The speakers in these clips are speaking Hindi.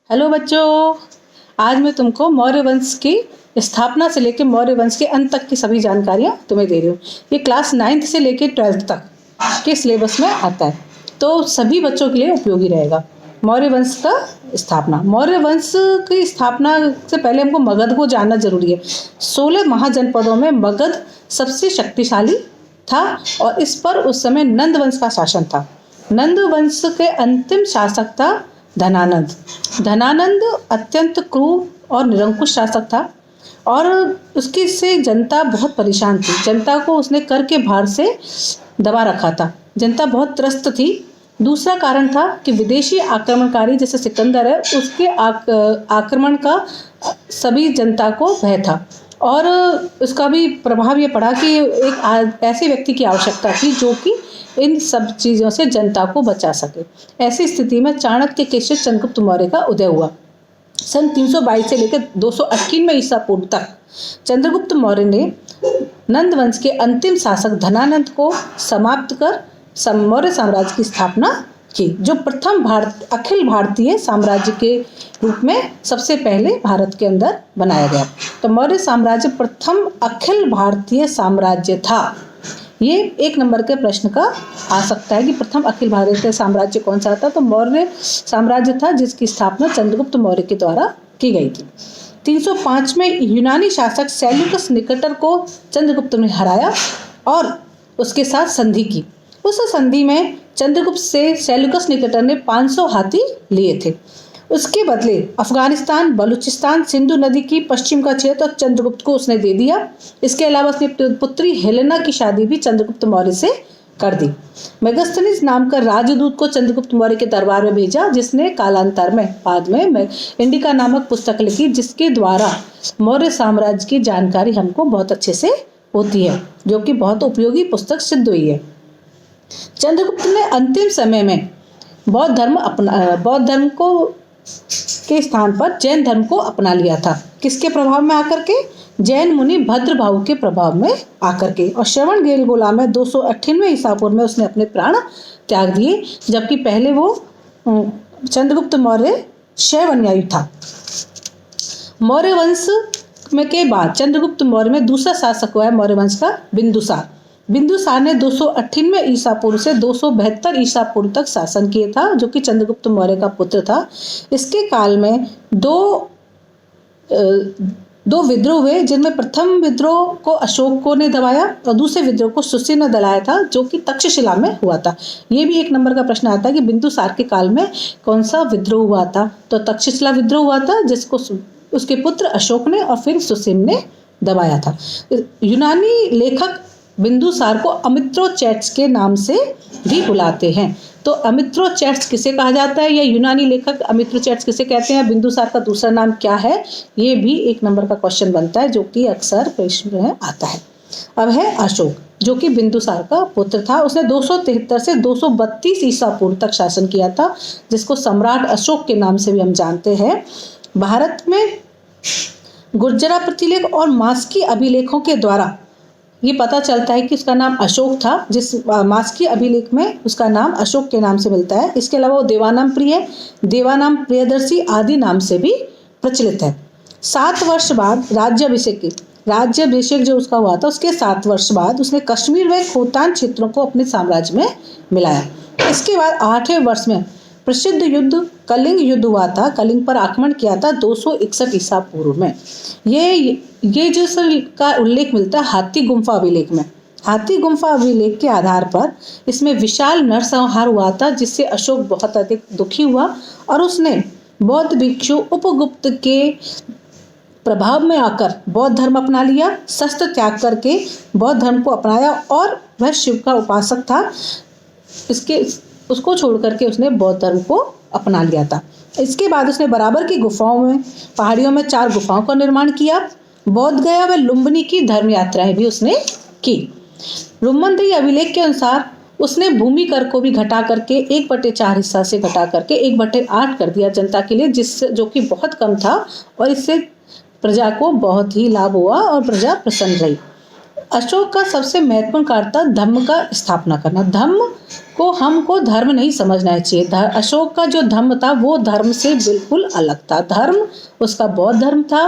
हेलो बच्चों, आज मैं तुमको मौर्य वंश की स्थापना से लेकर मौर्य वंश के अंत तक की सभी जानकारियाँ तुम्हें दे रही हूँ। ये क्लास 9th से लेकर 12th तक के सिलेबस में आता है, तो सभी बच्चों के लिए उपयोगी रहेगा। मौर्य वंश का स्थापना। मौर्य वंश की स्थापना से पहले हमको मगध को जानना जरूरी है। 16 महाजनपदों में मगध सबसे शक्तिशाली था और इस पर उस समय नंद वंश का शासन था। नंद वंश के अंतिम शासक था धनानंद। धनानंद अत्यंत क्रूर और निरंकुश शासक था और उसकी से जनता बहुत परेशान थी। जनता को उसने कर के भार से दबा रखा था। जनता बहुत त्रस्त थी। दूसरा कारण था कि विदेशी आक्रमणकारी जैसे सिकंदर है, उसके आक्रमण का सभी जनता को भय था और उसका भी प्रभाव ये पड़ा कि एक ऐसे व्यक्ति की आवश्यकता थी जो कि इन सब चीज़ों से जनता को बचा सके। ऐसी स्थिति में चाणक्य के शिष्य चंद्रगुप्त मौर्य का उदय हुआ। सन 322 से लेकर 298 ईसा पूर्व तक चंद्रगुप्त मौर्य ने नंद वंश के अंतिम शासक धनानंद को समाप्त कर मौर्य साम्राज्य की स्थापना की, जो प्रथम अखिल भारतीय साम्राज्य के रूप में सबसे पहले भारत के अंदर बनाया गया। तो मौर्य साम्राज्य प्रथम अखिल भारतीय साम्राज्य था। ये 1 नंबर के प्रश्न का आ सकता है कि प्रथम अखिल भारतीय साम्राज्य कौन सा था। तो मौर्य साम्राज्य था जिसकी स्थापना चंद्रगुप्त मौर्य के द्वारा की गई थी। 305 में यूनानी शासक सेल्यूकस निकेटर को चंद्रगुप्त ने हराया और उसके साथ संधि की। उस संधि में चंद्रगुप्त से सेल्यूकस निकेटर ने 500 हाथी लिए थे। उसके बदले अफगानिस्तान, बलूचिस्तान, सिंधु नदी की पश्चिम का क्षेत्र चंद्रगुप्त को उसने दे दिया। इसके अलावा उसने पुत्री हेलेना की शादी भी चंद्रगुप्त मौर्य से कर दी। मेगास्थनीज नाम का राजदूत को चंद्रगुप्त मौर्य के दरबार में भेजा, जिसने कालांतर में बाद में इंडिका नामक पुस्तक लिखी, जिसके द्वारा मौर्य साम्राज्य की जानकारी हमको बहुत अच्छे से होती है, जो कि बहुत उपयोगी पुस्तक सिद्ध हुई है। चंद्रगुप्त ने अंतिम समय में बौद्ध धर्म के स्थान पर जैन धर्म को अपना लिया था। किसके प्रभाव में आकर के? जैन मुनि भद्रभाहु के प्रभाव में आकर के। और श्रवणबेलगोला में 298 ईसा पूर्व में उसने अपने प्राण त्याग दिए, जबकि पहले वो चंद्रगुप्त मौर्य शैव अनुयायी था। मौर्य वंश में के बाद चंद्रगुप्त मौर्य में दूसरा शासक हुआ है मौर्य वंश का बिंदुसार। बिंदुसार ने 298 ईसा पूर्व से 272 ईसा पूर्व तक शासन किया था, जो कि चंद्रगुप्त मौर्य का पुत्र था। इसके काल में दो विद्रोह हुए, जिनमें प्रथम विद्रोह को अशोक ने दबाया और दूसरे विद्रोह को सुसी ने दलाया था, जो कि तक्षशिला में हुआ था। ये भी 1 नंबर का प्रश्न आता है कि बिंदुसार के काल में कौन सा विद्रोह हुआ था। तो तक्षशिला विद्रोह हुआ था, जिसको उसके पुत्र अशोक ने और फिर सुसीन ने दबाया था। यूनानी लेखक बिंदुसार को अमित्रोचैट्स के नाम से भी बुलाते हैं। तो अमित्रोचैट्स किसे कहा जाता है, या यूनानी लेखक अमित्रोचैट्स किसे कहते हैं, बिंदुसार का दूसरा नाम क्या है, ये भी 1 नंबर का क्वेश्चन बनता है, जो कि अक्सर प्रश्न में आता है। अब है अशोक, जो कि बिंदुसार का पुत्र था। उसने 273 से 232 ईसा पूर्व तक शासन किया था, जिसको सम्राट अशोक के नाम से भी हम जानते हैं। भारत में गुर्जरा प्रतिलेख और मास्की अभिलेखों के द्वारा ये पता चलता है कि उसका नाम अशोक था। जिस मास्की अभिलेख में उसका नाम अशोक के नाम से मिलता है। इसके अलावा वो देवानाम प्रिय, देवानाम प्रियदर्शी आदि नाम से भी प्रचलित है। 7 वर्ष बाद राज्याभिषेक जो उसका हुआ था, उसके 7 वर्ष बाद उसने कश्मीर व खोतान क्षेत्रों को अपने साम्राज्य में मिलाया। इसके बाद 8वें वर्ष में प्रसिद्ध युद्ध कलिंग युद्ध हुआ था। कलिंग पर आक्रमण किया था 261 ईसा पूर्व में। ये जो का उल्लेख मिलता है हाथी गुम्फा अभिलेख में। हाथी गुम्फा अभिलेख के आधार पर इसमें विशाल नरसंहार हुआ था, जिससे अशोक बहुत अधिक दुखी हुआ और उसने बौद्ध भिक्षु उपगुप्त के प्रभाव में आकर बौद्ध धर्म अपना लिया। शस्त्र त्याग करके बौद्ध धर्म को अपनाया और वह शिव का उपासक था। उसको छोड़ करके उसने बौद्ध धर्म को अपना लिया था। इसके बाद उसने बराबर की गुफाओं में, पहाड़ियों में 4 गुफाओं का निर्माण किया। बौद्ध गया व लुम्बिनी की धर्म यात्राएं भी उसने की। रुम्मनदेही अभिलेख के अनुसार उसने भूमि कर को भी घटा करके 1/4 हिस्सा से घटा करके 1/8 कर दिया जनता के लिए, जो कि बहुत कम था और इससे प्रजा को बहुत ही लाभ हुआ और प्रजा प्रसन्न रही। अशोक का सबसे महत्वपूर्ण कार्य था धम्म का स्थापना करना। धम्म को हमको धर्म नहीं समझना चाहिए। अशोक का जो धम्म था वो धर्म से बिल्कुल अलग था। धर्म उसका बौद्ध धर्म था,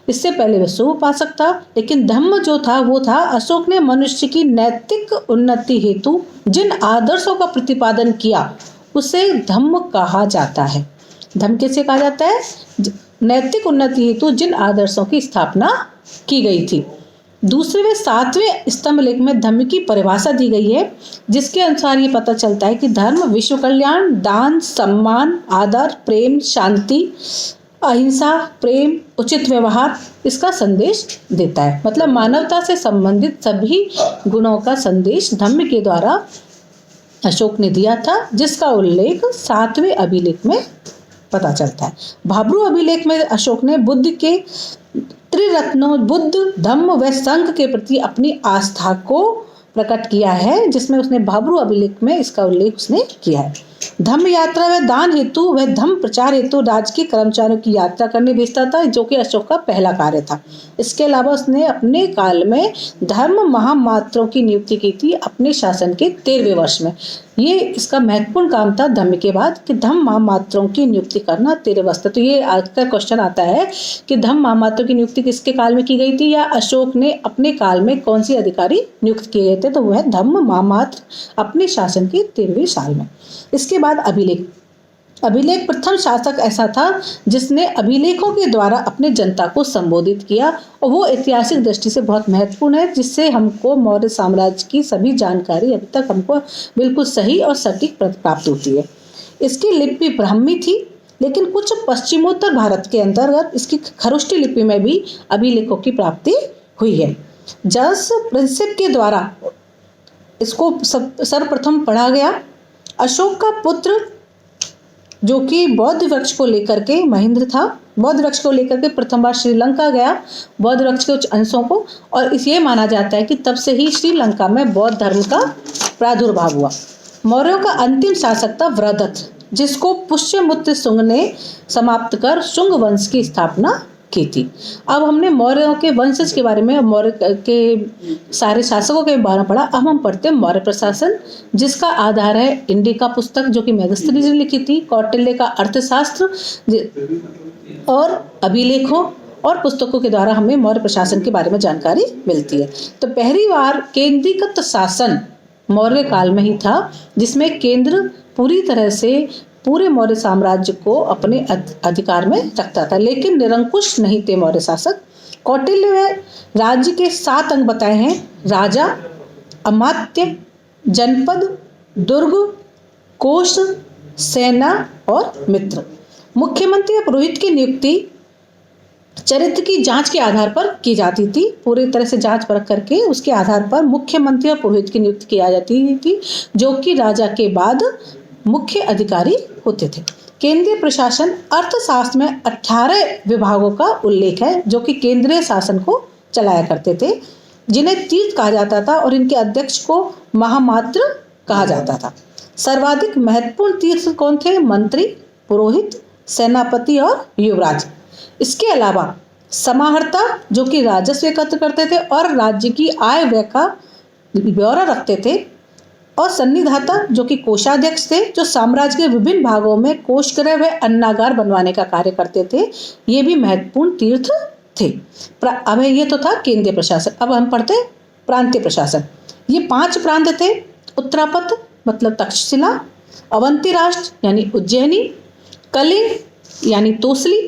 इससे पहले वह शिव उपासक था, लेकिन धम्म जो था वो था अशोक ने मनुष्य की नैतिक उन्नति हेतु जिन आदर्शों का प्रतिपादन किया उसे धम्म कहा जाता है। धम्म किसे कहा जाता है? नैतिक उन्नति हेतु जिन आदर्शों की स्थापना की गई थी। दूसरे व सातवें स्तंभ लेख में धम्म की परिभाषा दी गई है, जिसके अनुसार ये पता चलता है कि धर्म विश्व कल्याण, दान, सम्मान, आदर, प्रेम, शांति, अहिंसा, प्रेम, उचित व्यवहार इसका संदेश देता है। मतलब मानवता से संबंधित सभी गुणों का संदेश धम्म के द्वारा अशोक ने दिया था, जिसका उल्लेख 7वें अभिलेख में पता चलता है। भाब्रू अभिलेख में अशोक ने बुद्ध के त्रिरत्नों बुद्ध, धम्म व संघ के प्रति अपनी आस्था को प्रकट किया है, जिसमें उसने भाब्रू अभिलेख में इसका उल्लेख उसने किया है। धम्म यात्रा व दान हेतु व धम्म प्रचार हेतु राजकीय कर्मचारियों की यात्रा करने भेजता था, जो कि अशोक का पहला कार्य था। इसके अलावा उसने अपने काल में धर्म महामात्रों की नियुक्ति की थी अपने शासन के 13वें वर्ष में। ये इसका महत्वपूर्ण काम था धम्म के बाद कि धम्म महामात्रों की नियुक्ति करना 13 वर्ष तक। तो ये अक्सर क्वेश्चन आता है कि धम्म महामात्रों की नियुक्ति किसके काल में की गई थी, या अशोक ने अपने काल में कौन सी अधिकारी नियुक्त किए गए थे? तो वह धम्म महामात्र अपने शासन के 13वें साल में। इसके बाद अभिलेख प्रथम शासक ऐसा था जिसने अभिलेखों के द्वारा अपने जनता को संबोधित किया, और वो ऐतिहासिक दृष्टि से बहुत महत्वपूर्ण है, जिससे हमको मौर्य साम्राज्य की सभी जानकारी अभी तक हमको बिल्कुल सही और सटीक प्राप्त होती है। इसकी लिपि ब्राह्मी थी, लेकिन कुछ पश्चिमोत्तर भारत के अंतर्गत इसकी खरुष्टी लिपि में भी अभिलेखों की प्राप्ति हुई है। जस प्रिंसिप के द्वारा इसको सर्वप्रथम पढ़ा गया। अशोक का पुत्र जो कि बौद्ध वृक्ष को लेकर के महेंद्र था, बौद्ध वृक्ष को लेकर के प्रथम बार श्रीलंका गया, बौद्ध वृक्ष के कुछ अंशों को, और ये माना जाता है कि तब से ही श्रीलंका में बौद्ध धर्म का प्रादुर्भाव हुआ। मौर्यों का अंतिम शासक था वृहदत्त, जिसको पुष्यमित्र शुंग ने समाप्त कर शुंग वंश की स्थापना की थी। अब हमने मौर्यों के वंशज के बारे में, मौर्य के सारे शासकों के बारे में पढ़ा। अब हम पढ़ते हैं मौर्य प्रशासन, जिसका आधार है इंडिका पुस्तक जो कि मेगस्थनीज ने लिखी थी, कौटिल्य का अर्थशास्त्र और अभिलेखों और पुस्तकों के द्वारा हमें मौर्य प्रशासन के बारे में जानकारी मिलती है। तो पहली बार केंद्रीकृत शासन मौर्य काल में ही था, जिसमें केंद्र पूरी तरह से पूरे मौर्य साम्राज्य को अपने अधिकार में रखता था, लेकिन निरंकुश नहीं थे मौर्य शासक। कौटिल्य में राज्य के 7 अंग बताए हैं: राजा, अमात्य, जनपद, दुर्ग, कोष, सेना और मित्र। मुख्यमंत्री और पुरोहित की नियुक्ति चरित्र की जांच के आधार पर की जाती थी। पूरी तरह से जांच परख करके उसके आधार पर मुख्यमंत्री और पुरोहित की नियुक्ति की जाती थी, जो कि राजा के बाद मुख्य अधिकारी होते थे। केंद्रीय प्रशासन अर्थशास्त्र में 18 विभागों का उल्लेख है, जो कि केंद्रीय शासन को चलाया करते थे, जिन्हें तीर्थ कहा जाता था, और इनके अध्यक्ष को महामात्र कहा जाता था। सर्वाधिक महत्वपूर्ण तीर्थ कौन थे? मंत्री, पुरोहित, सेनापति और युवराज। इसके अलावा समाहर्ता जो कि राजस्व एकत्र करते थे और राज्य की आय व्यय का ब्यौरा रखते थे, और सन्निधाता जो कि कोषाध्यक्ष थे, जो साम्राज्य के विभिन्न भागों में कोषगृह व अन्नागार बनवाने का कार्य करते थे। ये भी महत्वपूर्ण तीर्थ थे। अब ये तो था केंद्रीय प्रशासन। अब हम पढ़ते हैं प्रांतीय प्रशासन। ये 5 प्रांत थे: उत्तरापथ मतलब तक्षशिला, अवंती राष्ट्र यानी उज्जैनी, कलिंग यानी तोसली,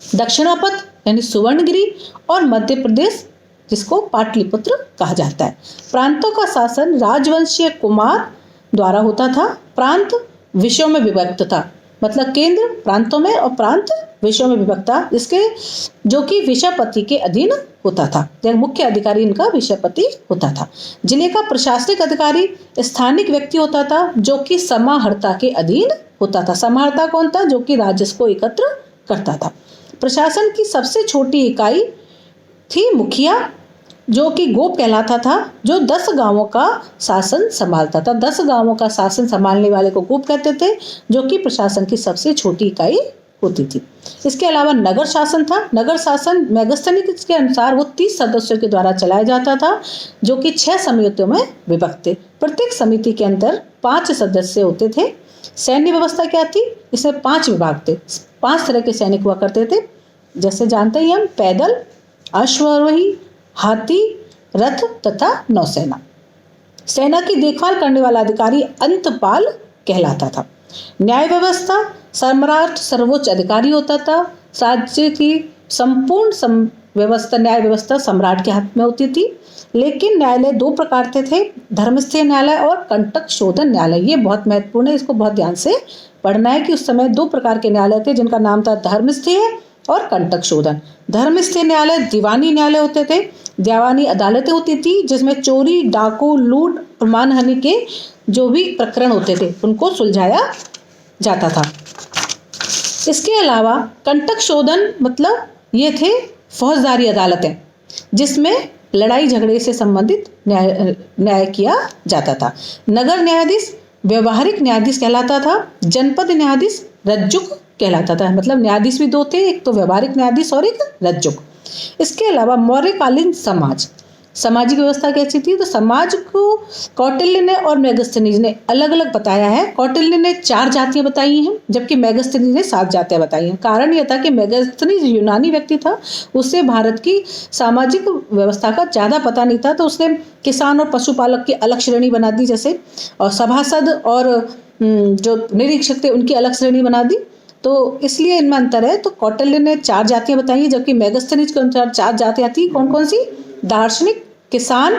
दक्षिणापथ यानी सुवर्णगिरी, और मध्य प्रदेश जिसको पाटलिपुत्र कहा जाता है। प्रांतों का शासन राजवंशीय कुमार द्वारा होता था। प्रांत विषयों में विभक्त था, मतलब केंद्र प्रांतों में और प्रांत विषयों में विभक्त था, इसके जो कि विषयपति के अधीन होता था। मुख्य अधिकारी इनका विषयपति होता था। जिले का प्रशासनिक अधिकारी स्थानिक व्यक्ति होता था, जो कि समाहर्ता के अधीन होता था। समाहर्ता कौन था? जो कि राजस्व को एकत्र करता था। प्रशासन की सबसे छोटी इकाई थी मुखिया, जो कि गोप कहलाता था, जो 10 गांवों का शासन संभालता था। 10 गांवों का शासन संभालने वाले को गोप कहते थे, जो कि प्रशासन की सबसे छोटी इकाई होती थी। इसके अलावा नगर शासन था। नगर शासन मेगास्थनीज के अनुसार वो 30 सदस्यों के द्वारा चलाया जाता था, जो कि 6 समितियों में विभक्त थे। प्रत्येक समिति के अंदर 5 सदस्य होते थे। सैन्य व्यवस्था क्या थी? इसमें 5 विभाग थे। 5 तरह के सैनिक हुआ करते थे, जैसे जानते ही हम, पैदल, अश्वारोही, हाथी, रथ तथा नौसेना। सेना की देखभाल करने वाला अधिकारी अंतपाल कहलाता था। न्याय व्यवस्था, सम्राट सर्वोच्च अधिकारी होता था। राज्य की संपूर्ण व्यवस्था, न्याय व्यवस्था सम्राट के हाथ में होती थी। लेकिन न्यायालय 2 प्रकार के थे, धर्मस्थय न्यायालय और कंटक शोधन न्यायालय। ये बहुत महत्वपूर्ण है, इसको बहुत ध्यान से पढ़ना है कि उस समय 2 प्रकार के न्यायालय थे, जिनका नाम था धर्मस्थय और कंटक शोधन। धर्मस्थय न्यायालय दीवानी न्यायालय होते थे। दीवानी अदालतें होती थी जिसमें चोरी, डाकू, लूट और मानहानि के जो भी प्रकरण होते थे उनको सुलझाया जाता था। इसके अलावा कंटक शोधन मतलब ये थे फौजदारी अदालतें, जिसमें लड़ाई झगड़े से संबंधित न्याय किया जाता था। नगर न्यायाधीश व्यवहारिक न्यायाधीश कहलाता था। जनपद न्यायाधीश रज्जुक कहलाता था। मतलब न्यायाधीश भी 2 थे, एक तो व्यवहारिक न्यायाधीश और एक रज्जुक। इसके अलावा मौर्यकालीन समाज, सामाजिक व्यवस्था कैसी थी? तो समाज को कौटिल्य ने और मेगास्थनीज ने अलग अलग बताया है। कौटिल्य ने 4 जातियां बताई हैं, जबकि मेगास्थनीज ने 7 जातियां बताई हैं। कारण यह था कि मेगास्थनीज यूनानी व्यक्ति था, उसे भारत की सामाजिक व्यवस्था का ज़्यादा पता नहीं था, तो उसने किसान और पशुपालक की अलग श्रेणी बना दी जैसे, और सभासद और जो निरीक्षक थे उनकी अलग श्रेणी बना दी। तो इसलिए इनमें अंतर है। तो कौटिल्य ने 4 जातियां बताई हैं, जबकि मेगास्थनीज के अनुसार 4 जातियां थी। कौन कौन सी? दार्शनिक, किसान,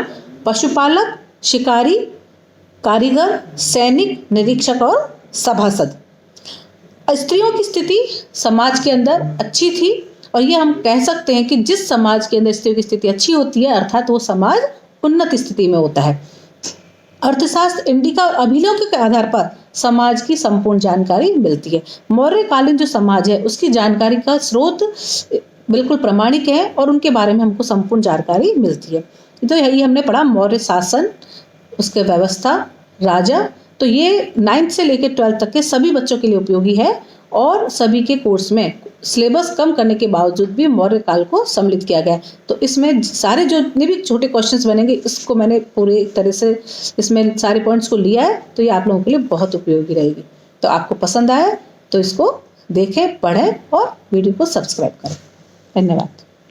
पशुपालक, शिकारी, कारीगर, सैनिक, निरीक्षक और सभासद। स्त्रियों की स्थिति समाज के अंदर अच्छी थी, और ये हम कह सकते हैं कि जिस समाज के अंदर स्त्रियों की स्थिति अच्छी होती है, अर्थात वो समाज उन्नत स्थिति में होता है। अर्थशास्त्र, इंडिका और अभिलेखों के आधार पर समाज की संपूर्ण जानकारी मिलती है। मौर्यकालीन जो समाज है उसकी जानकारी का स्रोत बिल्कुल प्रामाणिक है, और उनके बारे में हमको संपूर्ण जानकारी मिलती है। तो यही हमने पढ़ा, मौर्य शासन, उसके व्यवस्था, राजा। तो ये 9th से लेकर 12th तक के सभी बच्चों के लिए उपयोगी है, और सभी के कोर्स में सिलेबस कम करने के बावजूद भी मौर्य काल को सम्मिलित किया गया है। तो इसमें सारे जो भी छोटे क्वेश्चंस बनेंगे, इसको मैंने पूरी तरह से इसमें सारे पॉइंट्स को लिया है, तो ये आप लोगों के लिए बहुत उपयोगी रहेगी। तो आपको पसंद आया तो इसको देखें, पढ़ें और वीडियो को सब्सक्राइब करें। धन्यवाद।